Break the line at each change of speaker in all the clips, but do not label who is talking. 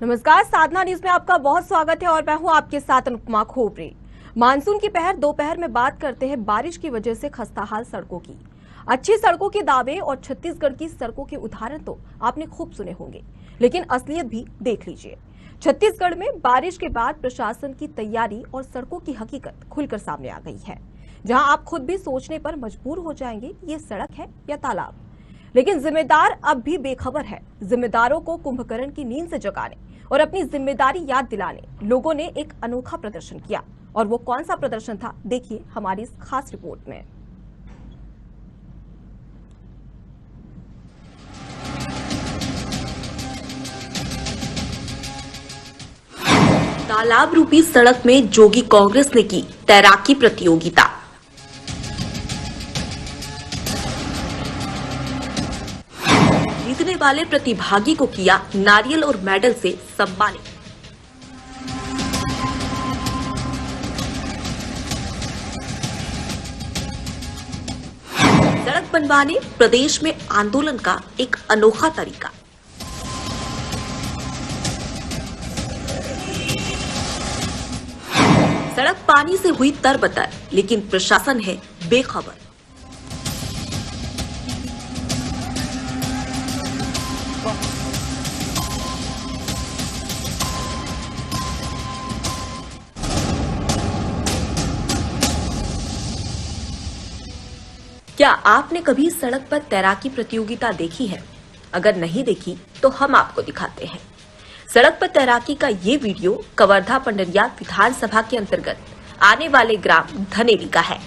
नमस्कार, साधना न्यूज में आपका बहुत स्वागत है और मैं हूं आपके साथ अनुपमा खोपरे। मानसून की पहर दोपहर में बात करते हैं बारिश की वजह से खस्ताहाल सड़कों की। अच्छी सड़कों के दावे और छत्तीसगढ़ की सड़कों के उदाहरण तो आपने खूब सुने होंगे, लेकिन असलियत भी देख लीजिए। छत्तीसगढ़ में बारिश के बाद प्रशासन की तैयारी और सड़कों की हकीकत खुलकर सामने आ गई है, जहां आप खुद भी सोचने पर मजबूर हो जाएंगे ये सड़क है या तालाब। लेकिन जिम्मेदार अब भी बेखबर है। जिम्मेदारों को कुंभकर्ण की नींद से जगाने और अपनी जिम्मेदारी याद दिलाने लोगों ने एक अनोखा प्रदर्शन किया। और वो कौन सा प्रदर्शन था, देखिए हमारी इस खास रिपोर्ट में।
तालाब रूपी सड़क में जोगी कांग्रेस ने की तैराकी प्रतियोगिता। जीतने वाले प्रतिभागी को किया नारियल और मेडल से सम्मानित। सड़क बनवाने प्रदेश में आंदोलन का एक अनोखा तरीका। सड़क पानी से हुई तरबतर, लेकिन प्रशासन है बेखबर। क्या आपने कभी सड़क पर तैराकी प्रतियोगिता देखी है? अगर नहीं देखी तो हम आपको दिखाते हैं। सड़क पर तैराकी का ये वीडियो कवर्धा पंडरिया विधानसभा के अंतर्गत आने वाले ग्राम धनेली का है।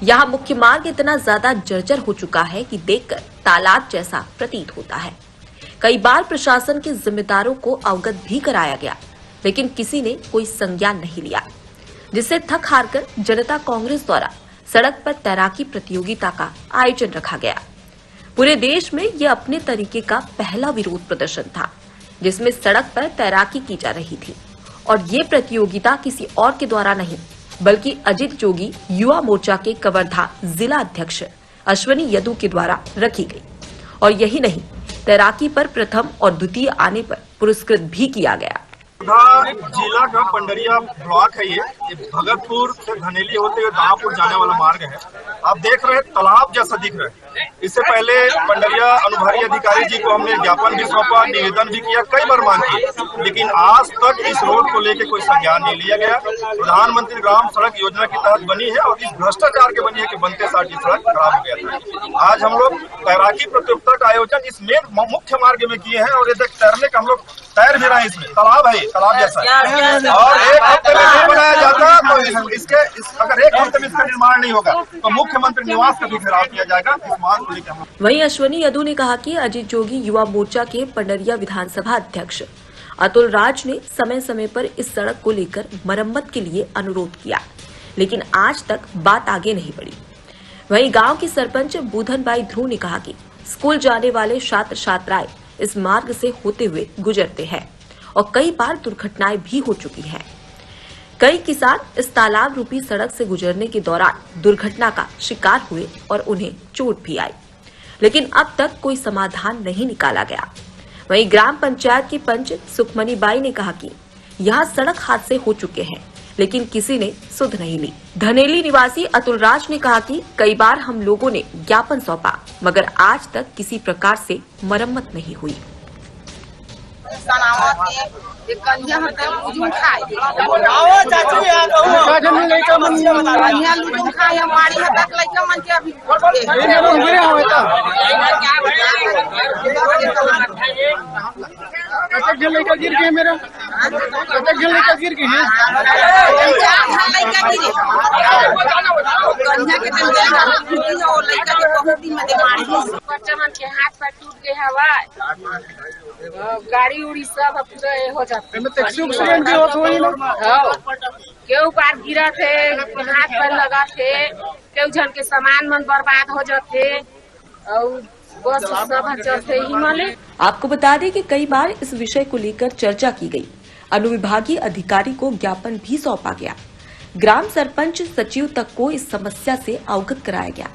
यहाँ मुख्य मार्ग इतना ज्यादा जर्जर हो चुका है कि देखकर तालाब जैसा प्रतीत होता है। कई बार प्रशासन के जिम्मेदारों को अवगत भी कराया गया, लेकिन किसी ने कोई संज्ञान नहीं लिया, जिससे थक हारकर जनता कांग्रेस द्वारा सड़क पर तैराकी प्रतियोगिता का आयोजन रखा गया। पूरे देश में यह अपने तरीके का पहला विरोध प्रदर्शन था, जिसमें सड़क पर तैराकी की जा रही थी। और ये प्रतियोगिता किसी और के द्वारा नहीं, बल्कि अजित जोगी युवा मोर्चा के कवर्धा जिला अध्यक्ष अश्वनी यदू के द्वारा रखी गई। और यही नहीं, तैराकी पर प्रथम और द्वितीय आने पर पुरस्कृत भी किया गया।
जिला का पंडरिया ब्लॉक है। ये भगतपुर से धनेली होते हुए दानापुर जाने वाला मार्ग है। आप देख रहे हैं तालाब जैसा दिख रहा है। इससे पहले पंडरिया अनुभारी अधिकारी जी को हमने ज्ञापन भी सौंपा, निवेदन भी किया, कई बार मांग की, लेकिन आज तक इस रोड को लेकर कोई संज्ञान नहीं लिया गया। प्रधानमंत्री ग्राम सड़क योजना के तहत बनी है और इस भ्रष्टाचार के बनी है कि बनते साथ ये सड़क खराब हो गया था। आज हम लोग तैराकी प्रतियोगिता का आयोजन इस मेन मुख्य मार्ग में किए हैं और ये तैरने का हम लोग तैर भी रहे हैं। इसमें तालाब है, तालाब जैसा और एक हफ्ते में नहीं बनाया जाता तो अगर एक हफ्ते में इसका निर्माण नहीं होगा तो मुख्यमंत्री निवास का भी घेराव किया जाएगा। इस मार्ग को लेकर
वहीं अश्वनी यदू ने कहा कि अजित जोगी युवा मोर्चा के पंडरिया विधानसभा अध्यक्ष अतुल राज ने समय समय पर इस सड़क को लेकर मरम्मत के लिए अनुरोध किया, लेकिन आज तक बात आगे नहीं बढ़ी। वहीं गांव की सरपंच बूधनबाई ध्रुव ने कहा कि स्कूल जाने वाले छात्र छात्राएं इस मार्ग से होते हुए गुजरते हैं और कई बार दुर्घटनाएं भी हो चुकी हैं। कई किसान इस तालाब रूपी सड़क से गुजरने के दौरान दुर्घटना का शिकार हुए और उन्हें चोट भी आई, लेकिन अब तक कोई समाधान नहीं निकाला गया। वहीं ग्राम पंचायत की पंच सुखमनी बाई ने कहा कि यहाँ सड़क हादसे हो चुके हैं, लेकिन किसी ने सुध नहीं ली। धनेली निवासी अतुल राज ने कहा कि कई बार हम लोगों ने ज्ञापन सौंपा, मगर आज तक किसी प्रकार से मरम्मत नहीं हुई।
गिर गए मेरा गिर गए हैं।
के हाथ पर टूट गए हवा, गाड़ी उड़ी सब पूरा हो जाते। केहू बार गिरा थे, हाथ पर लगा थे, केहू जन के सामान मन बर्बाद हो जाते और बस सब चलते हिमालय।
आपको बता दें कि कई बार इस विषय को लेकर चर्चा की गई। अनुविभागीय अधिकारी को ज्ञापन भी सौंपा गया। ग्राम सरपंच सचिव तक को इस समस्या से अवगत कराया गया।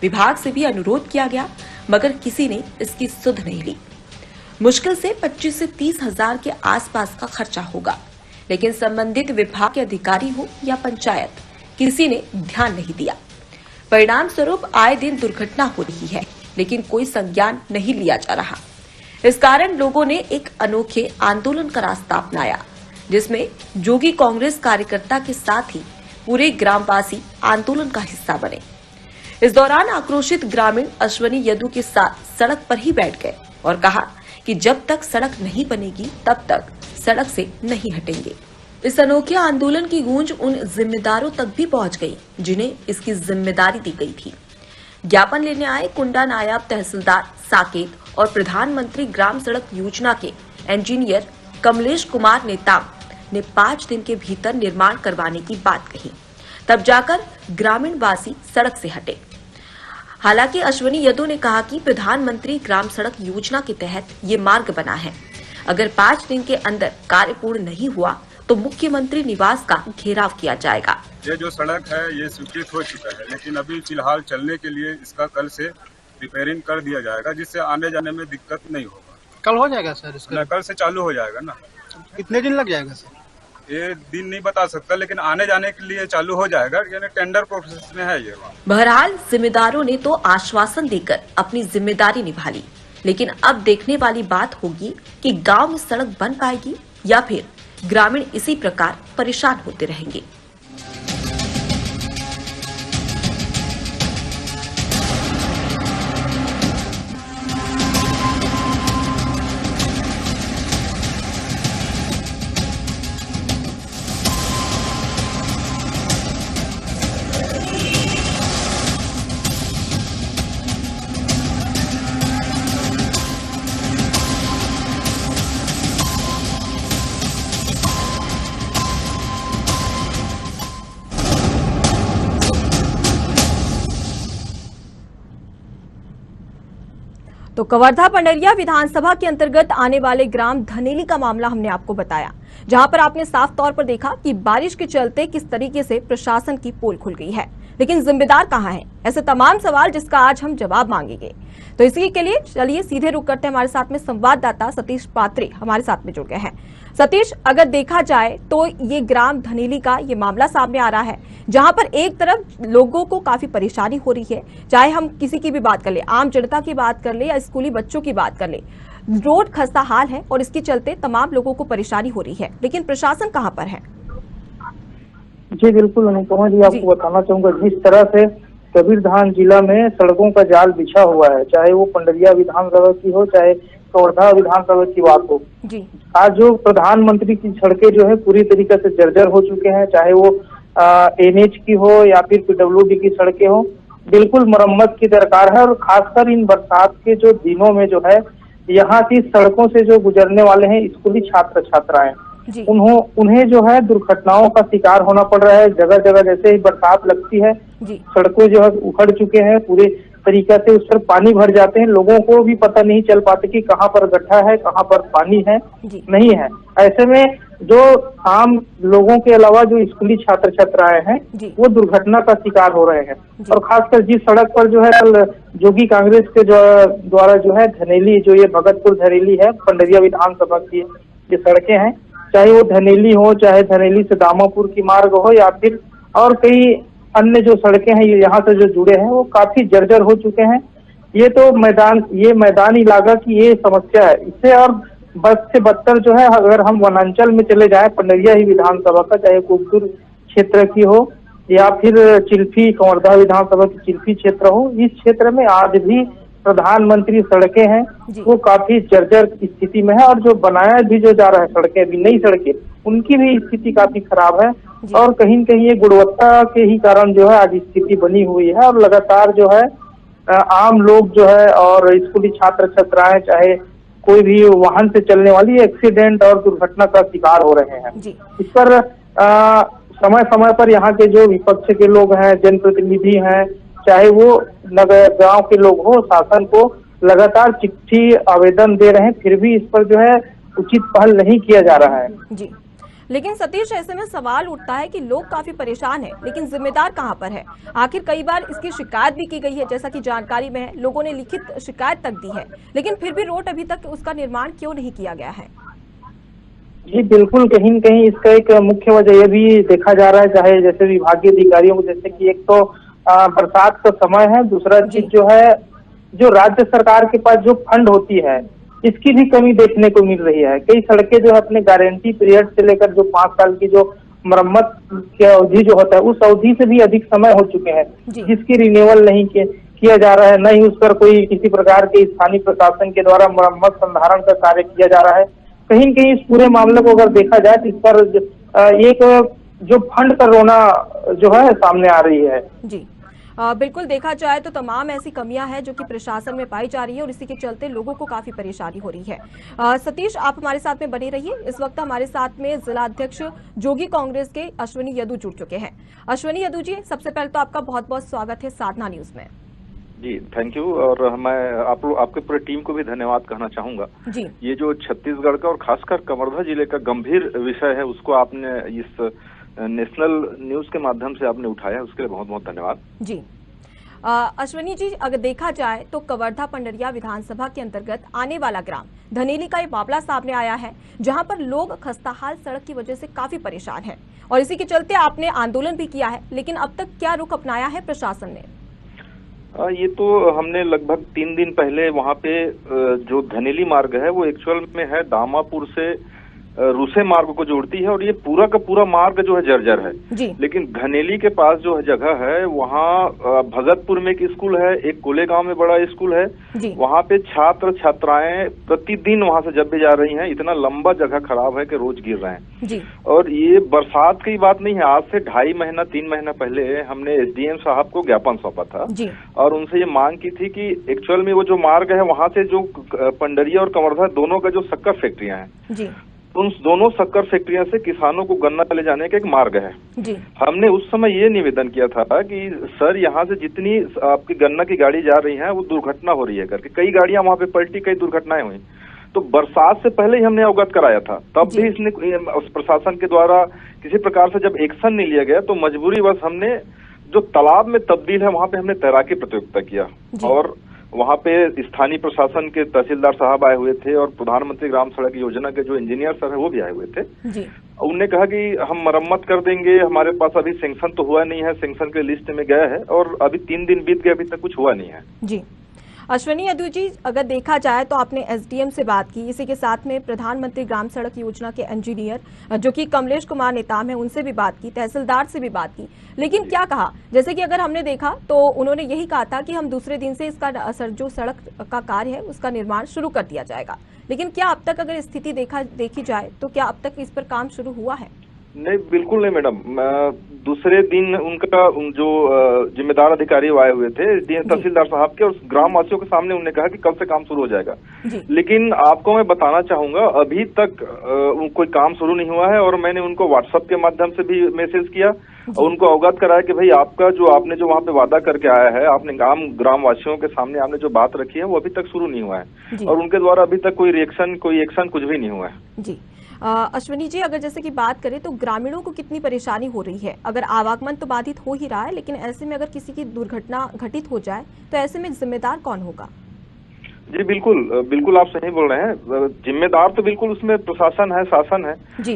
विभाग से भी अनुरोध किया गया, मगर किसी ने इसकी सुध नहीं ली। मुश्किल से 25 से 30 हजार के आसपास का खर्चा होगा, लेकिन संबंधित विभाग के अधिकारी हो या पंचायत, किसी ने ध्यान नहीं दिया। परिणाम स्वरूप आए दिन दुर्घटना हो रही है, लेकिन कोई संज्ञान नहीं लिया जा रहा। इस कारण लोगों ने एक अनोखे आंदोलन का रास्ता अपनाया, जिसमें जोगी कांग्रेस कार्यकर्ता के साथ ही पूरे ग्रामवासी आंदोलन का हिस्सा बने। इस दौरान आक्रोशित ग्रामीण अश्वनी यदु के साथ सड़क पर ही बैठ गए और कहा कि जब तक सड़क नहीं बनेगी तब तक सड़क से नहीं हटेंगे। इस अनोखे आंदोलन की गूंज उन जिम्मेदारों तक भी पहुंच गई जिन्हें इसकी जिम्मेदारी दी गई थी। ज्ञापन लेने आए कुंडा नायब तहसीलदार साकेत और प्रधानमंत्री ग्राम सड़क योजना के इंजीनियर कमलेश कुमार नेताम ने 5 दिन के भीतर निर्माण करवाने की बात कही, तब जाकर ग्रामीण वासी सड़क से हटे। हालांकि अश्वनी यदु ने कहा कि प्रधानमंत्री ग्राम सड़क योजना के तहत ये मार्ग बना है, अगर 5 दिन के अंदर कार्य पूर्ण नहीं हुआ तो मुख्यमंत्री निवास का घेराव किया जाएगा।
ये जो सड़क है ये स्वीकृत हो चुका है, लेकिन अभी फिलहाल चलने के लिए इसका कल से रिपेयरिंग कर दिया जाएगा, जिससे आने जाने में दिक्कत नहीं होगा।
कल हो जाएगा सर इसका?
कल से चालू हो जाएगा ना।
कितने दिन लग जाएगा सर?
ये दिन नहीं बता सकता, लेकिन आने जाने के लिए चालू हो जाएगा, यानी टेंडर प्रोसेस में है ये।
बहरहाल जिम्मेदारों ने तो आश्वासन देकर अपनी जिम्मेदारी निभा ली, लेकिन अब देखने वाली बात होगी कि गांव में सड़क बन पाएगी या फिर ग्रामीण इसी प्रकार परेशान होते रहेंगे।
तो कवर्धा पंडरिया विधानसभा के अंतर्गत आने वाले ग्राम धनेली का मामला हमने आपको बताया, जहां पर आपने साफ तौर पर देखा कि बारिश के चलते किस तरीके से प्रशासन की पोल खुल गई है, लेकिन जिम्मेदार कहां है? ऐसे तमाम सवाल जिसका आज हम जवाब मांगेंगे। तो इसी के लिए चलिए सीधे रुक करते हैं, हमारे साथ में संवाददाता सतीश पात्रे हमारे साथ में जुड़ गए हैं। सतीश, अगर देखा जाए तो ये ग्राम धनेली का ये मामला सामने आ रहा है, जहां पर एक तरफ लोगों को काफी परेशानी हो रही है, चाहे हम किसी की भी बात कर ले, आम जनता की बात कर ले या स्कूली बच्चों की बात कर ले, रोड खस्ता हाल है और इसके चलते तमाम लोगों को परेशानी हो रही है, लेकिन प्रशासन कहां पर है?
जी बिल्कुल अनुपमा जी, आपको बताना चाहूंगा, जिस तरह से कबीरधाम जिला में सड़कों का जाल बिछा हुआ है, चाहे वो पंडरिया विधानसभा की हो, चाहे कवर्धा विधानसभा की बात हो
जी।
आज जो प्रधानमंत्री की सड़कें जो है पूरी तरीके से जर्जर हो चुके हैं, चाहे वो NH की हो या फिर PWD की सड़कें हो, बिल्कुल मरम्मत की दरकार है। और खासकर इन बरसात के जो दिनों में जो है यहाँ की सड़कों से जो गुजरने वाले हैं स्कूली छात्र छात्राएं, उन्हें जो है दुर्घटनाओं का शिकार होना पड़ रहा है। जगह जगह जैसे ही बरसात लगती है सड़कों जो है उखड़ चुके हैं, पूरे तरीका से उस पर पानी भर जाते हैं, लोगों को भी पता नहीं चल पाते कि कहाँ पर गड्ढा है, कहाँ पर पानी है नहीं है। ऐसे में जो आम लोगों के अलावा जो स्कूली छात्र छात्राएं हैं वो दुर्घटना का शिकार हो रहे हैं। और खासकर जिस सड़क पर जो है कल जोगी कांग्रेस के द्वारा जो है धनेली, जो ये भगतपुर धनेली है पंडरिया विधानसभा की ये सड़कें हैं, चाहे वो धनेली हो, चाहे धनेली से दामापुर की मार्ग हो या फिर और कई अन्य जो सड़कें हैं यहाँ से जो जुड़े हैं वो काफी जर्जर हो चुके हैं। ये तो मैदानी इलाका की ये समस्या है। इससे और बद से बदतर जो है अगर हम वनांचल में चले जाएं, पंडरिया ही विधानसभा का, चाहे कुबसुर क्षेत्र की हो या फिर चिल्फी कवर्धा विधानसभा की चिल्फी क्षेत्र हो, इस क्षेत्र में आज भी प्रधानमंत्री सड़कें हैं वो काफी जर्जर स्थिति में है। और जो बनाया भी जो जा रहा है सड़कें, अभी नई सड़कें, उनकी भी स्थिति काफी खराब है। और कहीं न कहीं ये गुणवत्ता के ही कारण जो है आज स्थिति बनी हुई है। और लगातार जो है आम लोग जो है और स्कूली छात्र छात्राएं, चाहे कोई भी वाहन से चलने वाली, एक्सीडेंट और दुर्घटना का शिकार हो रहे हैं। इस पर समय समय पर यहाँ के जो विपक्ष के लोग हैं, जनप्रतिनिधि हैं, चाहे वो नगर गांव के लोग हो, शासन को लगातार चिट्ठी आवेदन दे रहे हैं, फिर भी इस पर जो है उचित पहल नहीं किया जा रहा है।
जी लेकिन सतीश, ऐसे में सवाल उठता है कि लोग काफी परेशान हैं, लेकिन जिम्मेदार कहां पर है? आखिर कई बार इसकी शिकायत भी की गई है, जैसा कि जानकारी में है, लोगों ने लिखित शिकायत तक दी है, लेकिन फिर भी रोड अभी तक उसका निर्माण क्यों नहीं किया गया है?
जी बिल्कुल, कहीं न कहीं इसका एक मुख्य वजह यह भी देखा जा रहा है, चाहे जैसे विभागीय अधिकारियों को, जैसे कि एक तो बरसात का समय है, दूसरा चीज जो है, जो राज्य सरकार के पास जो फंड होती है, इसकी भी कमी देखने को मिल रही है। कई सड़कें जो है अपने गारंटी पीरियड से लेकर जो 5 साल की जो मरम्मत की अवधि जो होता है, उस अवधि से भी अधिक समय हो चुके हैं, जिसकी रिन्यूअल नहीं किया जा रहा है, न ही उस पर कोई किसी प्रकार के स्थानीय प्रशासन के द्वारा मरम्मत संधारण का कार्य किया जा रहा है। कहीं न कहीं इस पूरे मामले को अगर देखा जाए तो इस पर एक जो फंड का रोना जो है सामने आ रही है।
जी बिल्कुल, देखा जाए तो तमाम ऐसी कमियां हैं जो कि प्रशासन में पाई जा रही है और इसी के चलते लोगों को काफी परेशानी हो रही है। सतीश, आप हमारे साथ में बने रहिए। इस वक्त हमारे साथ में जिला अध्यक्ष जोगी कांग्रेस के अश्विनी यदू जुड़ चुके हैं। अश्विनी यदू जी, सबसे पहले तो आपका बहुत बहुत स्वागत है साधना न्यूज में।
जी थैंक यू, और मैं आपके पूरे टीम को भी धन्यवाद कहना चाहूंगा।
जी,
ये जो छत्तीसगढ़ का और खासकर कवर्धा जिले का गंभीर विषय है, उसको आपने इस नेशनल न्यूज के माध्यम से आपने उठाया, उसके लिए बहुत बहुत धन्यवाद।
जी अश्विनी जी, अगर देखा जाए तो कवर्धा पंडरिया विधानसभा के अंतर्गत आने वाला ग्राम धनेली का ये मामला सामने आया है, जहां पर लोग खस्ताहाल सड़क की वजह से काफी परेशान हैं और इसी के चलते आपने आंदोलन भी किया है, लेकिन अब तक क्या रुख अपनाया है प्रशासन ने?
ये तो हमने लगभग 3 दिन पहले वहाँ पे जो धनेली मार्ग है वो एक्चुअल में है दामापुर से रूसे मार्ग को जोड़ती है, और ये पूरा का पूरा मार्ग जो है जर्जर है।
जी।
लेकिन धनेली के पास जो जगह है वहाँ भगतपुर में एक स्कूल है, एक कोलेगांव में बड़ा स्कूल है, वहाँ पे छात्र छात्राएं प्रतिदिन वहाँ से जब भी जा रही हैं, इतना लंबा जगह खराब है कि रोज गिर रहे हैं।
जी।
और ये बरसात की बात नहीं है, आज से 2.5 महीना 3 महीना पहले हमने SDM साहब को ज्ञापन सौंपा था
जी।
और उनसे ये मांग की थी कि एक्चुअल में वो जो मार्ग है वहाँ से जो पंडरिया और कवर्धा दोनों का जो शक्कर फैक्ट्रियां हैं
जी,
उन दोनों शक्कर फैक्ट्रियां से किसानों को गन्ना ले जाने का एक मार्ग है।
जी।
हमने उस समय ये निवेदन किया था कि सर यहाँ से जितनी आपकी गन्ना की गाड़ी जा रही है वो दुर्घटना हो रही है करके, कई गाड़ियां वहाँ पे पलटी, कई दुर्घटनाएं हुई। तो बरसात से पहले ही हमने अवगत कराया था, तब भी इसने प्रशासन के द्वारा किसी प्रकार से जब एक्शन नहीं लिया गया तो मजबूरीवश हमने जो तालाब में तब्दील है वहाँ पे हमने तैराकी प्रतियोगिता किया, और वहाँ पे स्थानीय प्रशासन के तहसीलदार साहब आए हुए थे और प्रधानमंत्री ग्राम सड़क योजना के जो इंजीनियर सर है वो भी आए हुए थे।
जी।
उनने कहा कि हम मरम्मत कर देंगे, हमारे पास अभी सैंक्शन तो हुआ नहीं है, सैंक्शन के लिस्ट में गया है और अभी 3 दिन बीत गए, अभी तक कुछ हुआ नहीं है।
जी। अश्विनी यदू जी, अगर देखा जाए तो आपने SDM से बात की, इसी के साथ में प्रधानमंत्री ग्राम सड़क योजना के इंजीनियर जो कि कमलेश कुमार नेताम है उनसे भी बात की, तहसीलदार से भी बात की, लेकिन क्या कहा? जैसे कि अगर हमने देखा तो उन्होंने यही कहा था कि हम दूसरे दिन से इसका जो सड़क का कार्य है उसका निर्माण शुरू कर दिया जाएगा, लेकिन क्या अब तक अगर स्थिति देखी जाए तो क्या अब तक इस पर काम शुरू हुआ है?
नहीं, बिल्कुल नहीं मैडम। दूसरे दिन उनका जो जिम्मेदार अधिकारी आए हुए थे तहसीलदार साहब के, और ग्राम वासियों के सामने उन्होंने कहा कि कल से काम शुरू हो जाएगा। लेकिन आपको मैं बताना चाहूंगा अभी तक कोई काम शुरू नहीं हुआ है, और मैंने उनको व्हाट्सएप के माध्यम से भी मैसेज किया और उनको अवगत कराया कि भाई आपका जो आपने जो वहाँ पे वादा करके आया है, आपने ग्राम वासियों के सामने आपने जो बात रखी है वो अभी तक शुरू नहीं हुआ है, और उनके द्वारा अभी तक कोई रिएक्शन कोई एक्शन कुछ भी नहीं हुआ है।
जी। अश्विनी जी, अगर जैसे कि बात करें तो ग्रामीणों को कितनी परेशानी हो रही है? अगर आवागमन तो बाधित हो ही रहा है, लेकिन ऐसे में अगर किसी की दुर्घटना घटित हो जाए तो ऐसे में जिम्मेदार कौन होगा?
जी बिल्कुल आप सही बोल रहे हैं। जिम्मेदार तो बिल्कुल उसमें प्रशासन है, शासन है
जी।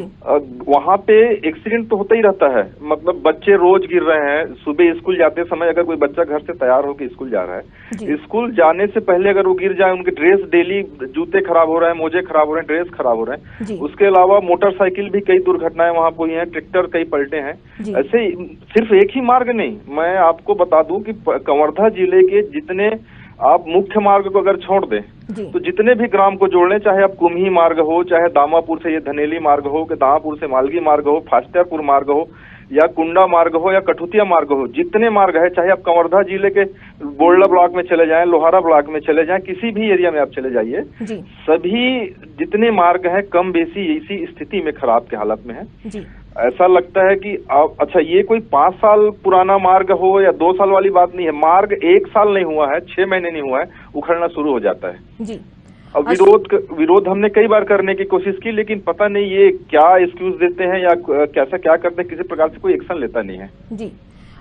वहाँ पे एक्सीडेंट तो होता ही रहता है, मतलब बच्चे रोज गिर रहे हैं। सुबह स्कूल जाते समय अगर कोई बच्चा घर से तैयार होकर स्कूल जा रहा है, स्कूल जाने से पहले अगर वो गिर जाए, उनके ड्रेस डेली जूते खराब हो रहे हैं, मोजे खराब हो रहे हैं, ड्रेस खराब हो रहे हैं। उसके अलावा मोटरसाइकिल भी कई दुर्घटनाएं वहाँ हुई हैं, ट्रैक्टर कई पलटे हैं। ऐसे सिर्फ एक ही मार्ग नहीं, मैं आपको बता दूं कि कवर्धा जिले के जितने आप मुख्य मार्ग को अगर छोड़ दें तो जितने भी ग्राम को जोड़ने, चाहे आप कुम्ही मार्ग हो, चाहे दामापुर से ये धनेली मार्ग हो, कि दामापुर से मालगी मार्ग हो, फास्टरपुर मार्ग हो, या कुंडा मार्ग हो, या कठुतिया मार्ग हो, जितने मार्ग है, चाहे आप कवर्धा जिले के बोल्डा ब्लॉक में चले जाएं, लोहारा ब्लॉक में चले जाएं, किसी भी एरिया में आप चले जाइए, सभी जितने मार्ग हैं कम बेसी इसी स्थिति में खराब की हालत में है। ऐसा लगता है कि अच्छा ये कोई 5 साल पुराना मार्ग हो या 2 साल वाली बात नहीं है, मार्ग 1 साल नहीं हुआ है, 6 महीने नहीं हुआ है, उखड़ना शुरू हो जाता है।
जी।
अब विरोध हमने कई बार करने की कोशिश की, लेकिन पता नहीं ये क्या एक्सक्यूज देते हैं या कैसा क्या करते हैं, किसी प्रकार से कोई एक्शन लेता नहीं है।
जी,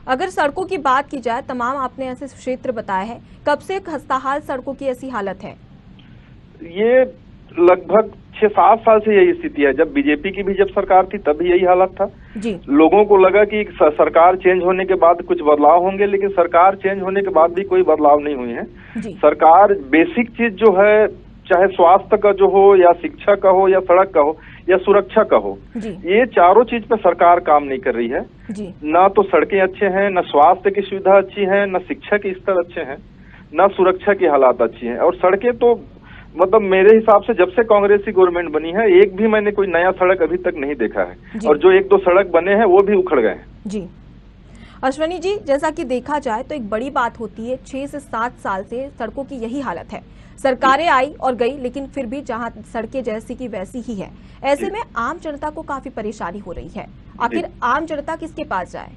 अगर सड़कों की बात की जाए, तमाम आपने ऐसे क्षेत्र बताए हैं, कब से खस्ताहाल सड़कों की ऐसी हालत है?
ये लगभग 6-7 साल से यही स्थिति है। जब बीजेपी की भी जब सरकार थी तब भी यही हालत था
जी।
लोगों को लगा कि सरकार चेंज होने के बाद कुछ बदलाव होंगे, लेकिन सरकार चेंज होने के बाद भी कोई बदलाव नहीं हुए हैं। सरकार बेसिक चीज जो है, चाहे स्वास्थ्य का जो हो या शिक्षा का हो या सड़क का हो या सुरक्षा का हो, ये चारों चीज पे सरकार काम नहीं कर रही है
जी।
ना तो सड़कें अच्छे हैं, न स्वास्थ्य की सुविधा अच्छी है, न शिक्षा के स्तर अच्छे हैं, न सुरक्षा की हालात अच्छी हैं। और सड़कें तो मतलब मेरे हिसाब से जब से कांग्रेस की गवर्नमेंट बनी है, एक भी मैंने कोई नया सड़क अभी तक नहीं देखा है, और जो 1-2 सड़क बने हैं वो भी उखड़ गए हैं।
जी अश्वनी जी, जैसा कि देखा जाए तो एक बड़ी बात होती है, 6 से 7 साल से सड़कों की यही हालत है। सरकारें आई और गई, लेकिन फिर भी जहां सड़कें जैसी की वैसी ही है। ऐसे में आम जनता को काफी परेशानी हो रही है। आखिर आम जनता किसके पास जाए?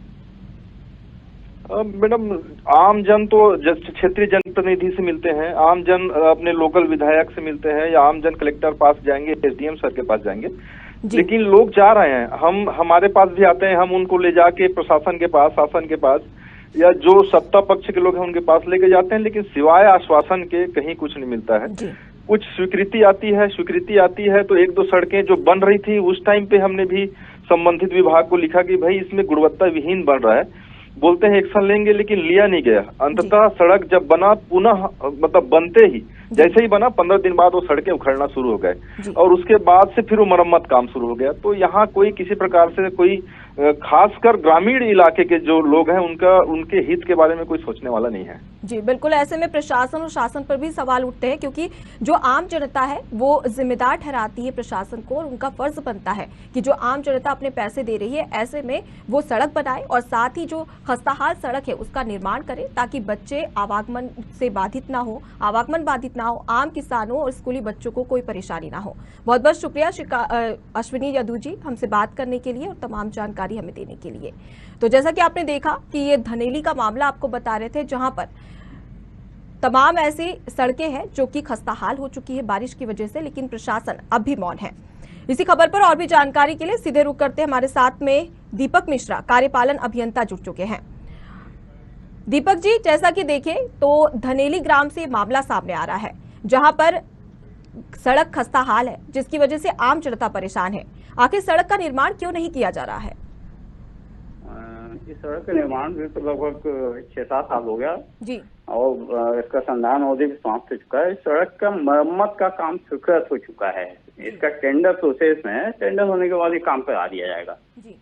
मैडम, आम जन तो क्षेत्रीय जनप्रतिनिधि से मिलते हैं, आम जन अपने लोकल विधायक से मिलते हैं, या आम जन कलेक्टर पास जाएंगे, एसडीएम सर के पास जाएंगे। लेकिन लोग जा रहे हैं, हमारे पास भी आते हैं, हम उनको ले जाके प्रशासन के पास, शासन के पास, या जो सत्ता पक्ष के लोग हैं उनके पास लेके जाते हैं, लेकिन सिवाय आश्वासन के कहीं कुछ नहीं मिलता है। कुछ स्वीकृति आती है तो 1-2 सड़कें जो बन रही थी उस टाइम पे हमने भी संबंधित विभाग को लिखा कि भाई इसमें गुणवत्ता विहीन बन रहा है, बोलते हैं एक्शन लेंगे, लेकिन लिया नहीं गया। अंततः सड़क जब बना, पुनः मतलब बनते ही जैसे ही बना 15 दिन बाद वो सड़कें उखड़ना शुरू हो गए, और उसके बाद से फिर वो मरम्मत काम शुरू हो गया। तो यहाँ कोई किसी प्रकार से कोई खासकर ग्रामीण इलाके के जो लोग हैं उनके हित के बारे में कोई सोचने वाला नहीं है।
जी बिल्कुल, ऐसे में प्रशासन और शासन पर भी सवाल उठते हैं, क्योंकि जो आम जनता है वो जिम्मेदार ठहराती है प्रशासन को, और उनका फर्ज बनता है कि जो आम जनता अपने पैसे दे रही है, ऐसे में वो सड़क बनाए और साथ ही जो खस्ताहाल सड़क है उसका निर्माण करे, ताकि बच्चे आवागमन से बाधित ना हो, आवागमन बाधित ना हो, आम किसानों और स्कूली बच्चों को कोई परेशानी ना हो। बहुत बहुत शुक्रिया अश्विनी यदू जी हमसे बात करने के लिए और तमाम जानकारी हमें देने के लिए। तो जैसा कि आपने देखा कि ये धनेली का मामला आपको बता रहे थे, जहां पर तमाम ऐसी सड़कें हैं जो कि खस्ताहाल हो चुकी है बारिश की वजह से, लेकिन प्रशासन अब भी मौन है। इसी खबर पर और भी जानकारी के लिए सीधे रुक करते हैं, हमारे साथ में दीपक मिश्रा कार्यपालन अभियंता जुड़ चुके हैं। दीपक जी, जैसा कि देखें तो धनेली ग्राम से मामला सामने आ रहा है, जहां पर सड़क खस्ताहाल है, जिसकी वजह से आम जनता परेशान है। आखिर सड़क का निर्माण क्यों नहीं किया जा रहा है?
इस सड़क का निर्माण भी तो लगभग 6-7 साल हो गया
जी,
और इसका संधान अवधि भी समाप्त हो चुका है। इस सड़क का मरम्मत का काम स्वीकृत हो चुका है, इसका टेंडर प्रोसेस में है, टेंडर होने के बाद ये काम करा दिया जाएगा।
जी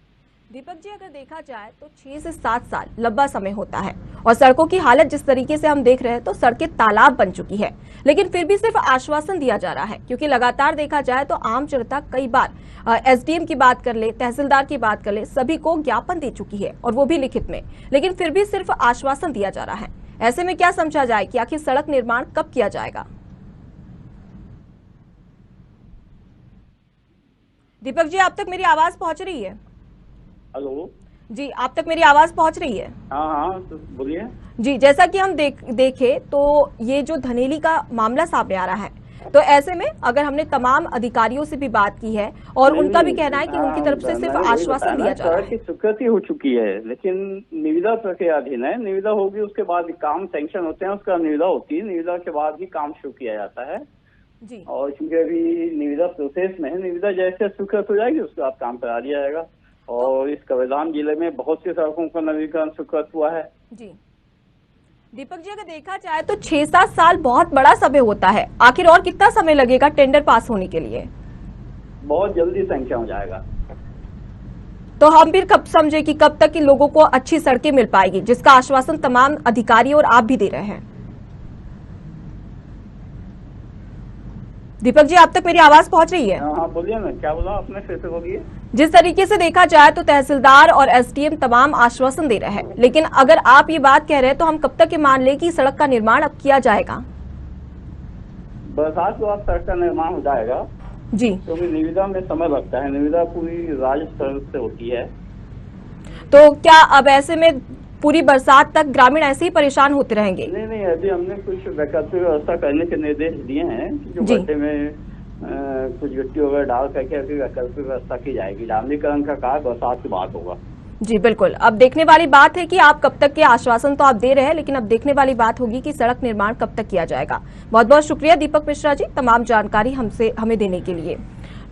दीपक जी, अगर देखा जाए तो 6 से 7 साल लंबा समय होता है, और सड़कों की हालत जिस तरीके से हम देख रहे हैं तो सड़कें तालाब बन चुकी है, लेकिन फिर भी सिर्फ आश्वासन दिया जा रहा है। क्योंकि लगातार देखा जाए तो आम जनता कई बार एसडीएम की बात कर ले, तहसीलदार की बात कर ले, सभी को ज्ञापन दे चुकी है, और वो भी लिखित में, लेकिन फिर भी सिर्फ आश्वासन दिया जा रहा है। ऐसे में क्या समझा जाए कि आखिर सड़क निर्माण कब किया जाएगा? दीपक जी, आप तक मेरी आवाज पहुंच रही है?
हेलो
जी, आप तक मेरी आवाज पहुंच रही है?
हाँ, तो बोलिए।
जी, जैसा कि हम देखें तो ये जो धनेली का मामला सामने आ रहा है, तो ऐसे में अगर हमने तमाम अधिकारियों से भी बात की है और उनका भी कहना है कि उनकी तरफ से सिर्फ आश्वासन दिया जा रहा है।
स्वीकृति हो चुकी है, लेकिन निविदा प्रक्रिया अधीन है। निविदा होगी, उसके बाद काम सैंक्शन होते हैं, उसका निविदा होती है, निविदा के बाद ही काम शुरू किया जाता है
जी।
और चूंकि अभी निविदा प्रोसेस में है, निविदा जैसे स्वीकृत हो जाएगी उसके बाद काम करा दिया जाएगा। और इस कबीरधाम जिले में बहुत सी सड़कों का नवीकरण स्वीकृत हुआ है
जी। दीपक जी, अगर देखा जाए तो 6-7 साल बहुत बड़ा समय होता है, आखिर और कितना समय लगेगा टेंडर पास होने के लिए?
बहुत जल्दी सैंक्शन हो जाएगा।
तो हम फिर कब समझे कि कब तक इन लोगों को अच्छी सड़कें मिल पाएगी, जिसका आश्वासन तमाम अधिकारी और आप भी दे रहे हैं? दीपक जी, आप तक मेरी आवाज पहुंच रही है?
हाँ, बोलिए ना, क्या बोला आपने, फिर से बोलिए।
जिस तरीके से देखा जाए तो तहसीलदार और एसडीएम तमाम आश्वासन दे रहे हैं, लेकिन अगर आप ये बात कह रहे हैं तो हम कब तक ये मान लें कि सड़क का निर्माण अब किया जाएगा?
बरसात के बाद सड़क का निर्माण हो जाएगा
जी,
क्योंकि निविदा में समय लगता है, निविदा पूरी राज्य स्तर से होती है।
तो क्या अब ऐसे में पूरी बरसात तक ग्रामीण ऐसे ही परेशान होते रहेंगे?
नहीं, अभी हमने कुछ वैकल्पिक व्यवस्था करने के निर्देश दिए हैं कि जो गड्ढे में कुछ गिट्टी वगैरह डाल करके अभी वैकल्पिक व्यवस्था की जाएगी। डामरीकरण का कार्य बरसात के बाद होगा।
जी बिल्कुल। अब देखने वाली बात है कि आप कब तक के आश्वासन तो आप दे रहे हैं, लेकिन अब देखने वाली बात होगी कि सड़क निर्माण कब तक किया जाएगा। बहुत बहुत शुक्रिया दीपक मिश्रा जी तमाम जानकारी हमें देने के लिए।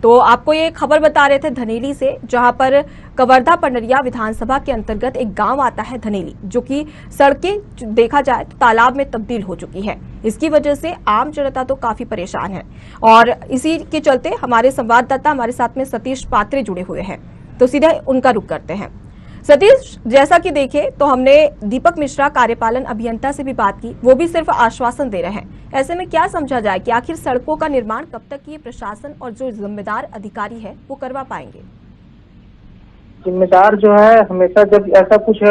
तो आपको ये खबर बता रहे थे धनेली से, जहां पर कवर्धा पंडरिया विधानसभा के अंतर्गत एक गांव आता है धनेली, जो कि सड़कें देखा जाए तो तालाब में तब्दील हो चुकी है। इसकी वजह से आम जनता तो काफी परेशान है और इसी के चलते हमारे संवाददाता हमारे साथ में सतीश पात्रे जुड़े हुए हैं, तो सीधे उनका रुख करते हैं। सतीश, जैसा कि देखे तो हमने दीपक मिश्रा कार्यपालन अभियंता से भी बात की, वो भी सिर्फ आश्वासन दे रहे हैं। ऐसे में क्या समझा जाए कि आखिर सड़कों का निर्माण कब तक ये प्रशासन और जो जिम्मेदार अधिकारी है वो करवा पाएंगे?
जिम्मेदार जो है हमेशा जब ऐसा कुछ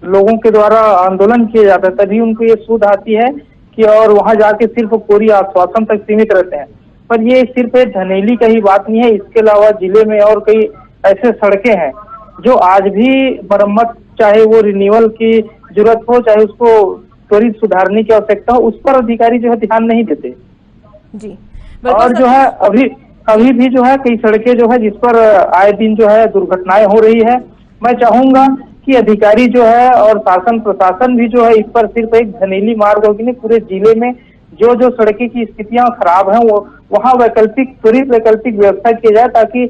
लोगों के द्वारा आंदोलन किया जाता है तभी उनको ये सूझ आती है कि और वहां जाके सिर्फ पूरी आश्वासन तक सीमित रहते हैं। पर ये सिर्फ धनेली का ही बात नहीं है, इसके अलावा जिले में और कई ऐसे सड़कें हैं जो आज भी मरम्मत, चाहे वो रिन्यूअल की जरूरत हो, चाहे उसको त्वरित सुधारने की आवश्यकता हो, उस पर अधिकारी जो है ध्यान नहीं देते
जी।
और जो है अभी भी जो है कई सड़कें जो है जिस पर आए दिन जो है दुर्घटनाएं हो रही है। मैं चाहूंगा कि अधिकारी जो है और शासन प्रशासन भी जो है इस पर सिर्फ एक धनेली मार्ग होगी नहीं, पूरे जिले में जो सड़कें की स्थितियां खराब हैं वो वहाँ त्वरित वैकल्पिक व्यवस्था की जाए, ताकि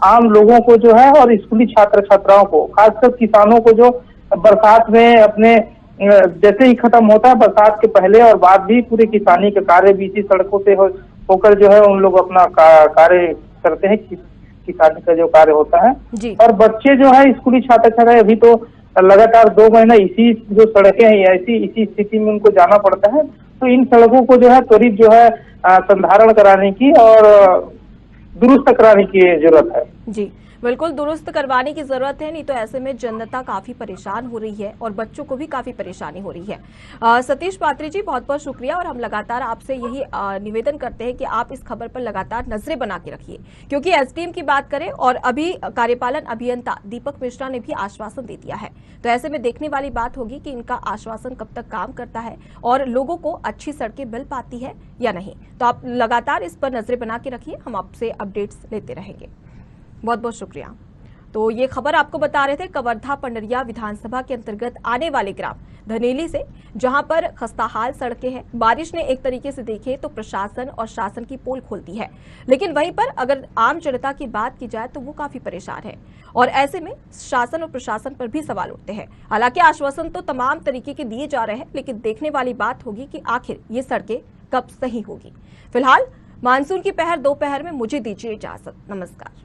आम लोगों को जो है और स्कूली छात्र छात्राओं को, खासकर किसानों को जो बरसात में अपने जैसे ही खत्म होता है बरसात के पहले और बाद भी पूरे किसानी के कार्य भी इसी सड़कों से होकर जो है उन लोग अपना कार्य करते हैं, किसानी का जो कार्य होता है
जी।
और बच्चे जो है स्कूली छात्र छात्राएं अभी तो लगातार 2 महीना इसी जो सड़कें हैं इसी स्थिति में उनको जाना पड़ता है। तो इन सड़कों को जो है त्वरित जो है संधारण कराने की और दुरुस्त कराने की जरूरत है।
जी बिल्कुल, दुरुस्त करवाने की जरूरत है, नहीं तो ऐसे में जनता काफी परेशान हो रही है और बच्चों को भी काफी परेशानी हो रही है। सतीश पात्रे जी बहुत बहुत शुक्रिया और हम लगातार आपसे यही निवेदन करते हैं कि आप इस खबर पर लगातार नजरें बना के रखिए, क्योंकि एसडीएम की बात करें और अभी कार्यपालन अभियंता दीपक मिश्रा ने भी आश्वासन दे दिया है, तो ऐसे में देखने वाली बात होगी कि इनका आश्वासन कब तक काम करता है और लोगों को अच्छी सड़कें मिल पाती है या नहीं। तो आप लगातार इस पर नजरें बना के रखिए, हम आपसे अपडेट्स लेते रहेंगे। बहुत बहुत शुक्रिया। तो ये खबर आपको बता रहे थे कवर्धा पंडरिया विधानसभा के अंतर्गत आने वाले ग्राम धनेली से, जहां पर खस्ताहाल सड़कें हैं। बारिश ने एक तरीके से देखे तो प्रशासन और शासन की पोल खोलती है, लेकिन वहीं पर अगर आम जनता की बात की जाए तो वो काफी परेशान है और ऐसे में शासन और प्रशासन पर भी सवाल उठते हैं। हालांकि आश्वासन तो तमाम तरीके के दिए जा रहे हैं, लेकिन देखने वाली बात होगी कि आखिर ये सड़कें कब सही होगी। फिलहाल मानसून की पहर दोपहर में मुझे दीजिए इजाजत। नमस्कार।